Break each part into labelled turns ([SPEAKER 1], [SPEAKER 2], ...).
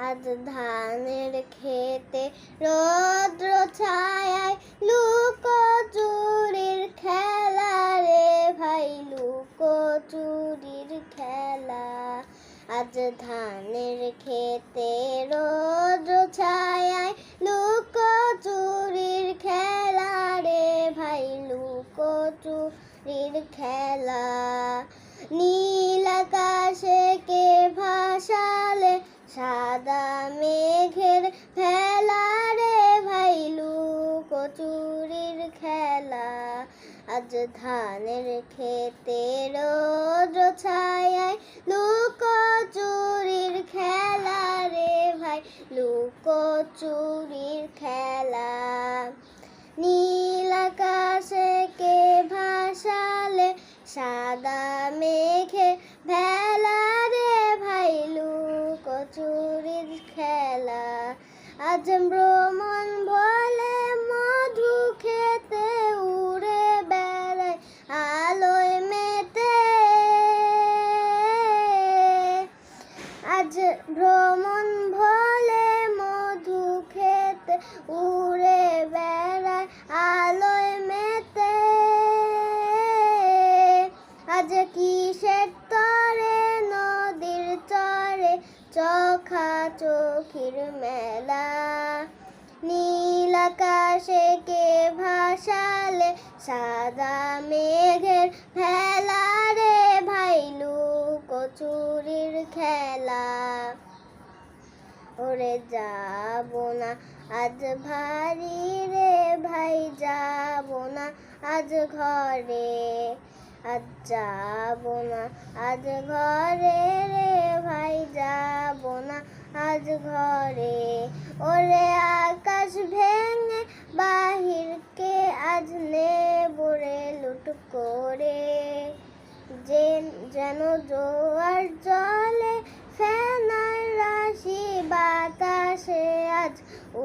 [SPEAKER 1] আজ ধানের খেতে রৌদ্র ছায়ায় লুকোচুরির খেলা রে ভাই, লুকোচুরির খেলা। আজ ধানের খেতে রৌদ্র ছায়ায় লুকোচুরির খেলা রে ভাই, লুকোচুরির খেলা। নীল আকাশে কে ভাসালে সাদা মেঘের ভেলা রে ভাই, লুকোচুরির খেলা। আজ ধানের খেতে রৌদ্র ছায়ায় লুকোচুরির খেলা রে ভাই, লুকোচুরির খেলা। নীল আকাশে কে ভাসালে সাদা মেঘে ভেলা রে ভাই, লুকোচুরির খেলা। আজ ভ্রমণ বলে মধু খেতে উড়ে বেড়ায় আলোয় মেতে। আজ ভ্রমণ বলে মধু খেতে উড়ে বেড়ায় আলোয় মেতে। আজ কিসের তরে নদীর চরে চোখা চোখির মেলা। নীল আকাশে কে ভাসালে সাদা মেঘের ভেলা রে ভাই, লুকোচুরির খেলা। ওরে যাবো না আজ ভারী রে ভাই, যাবো না আজ ঘরে। আজ যাবো না আজ ঘরে রে ভাই, যাবো না আজ ঘরে। ওরে আকাশ ভেঙে বাহিরকে আজ নেবো রে লুট করে। যেন জোয়ার জলে ফেনার রাশি, বাতাসে আজ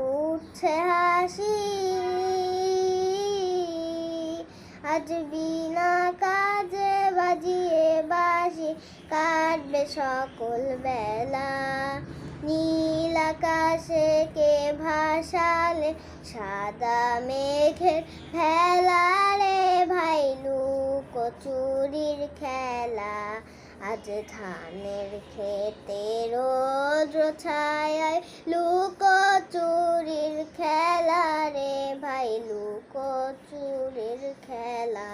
[SPEAKER 1] উঠছে হাসি। আজ বিনা কাজে বাজিয়ে বাঁশি কাটবে সকল বেলা। নীল আকাশে কে ভাসালে সাদা মেঘের ভেলা রে ভাই, লুকোচুরির খেলা। আজ ধানের খেতে রৌদ্র ছায়ায় লুকোচুরির খেলা রে ভাই, লুকোচুরির খেলা।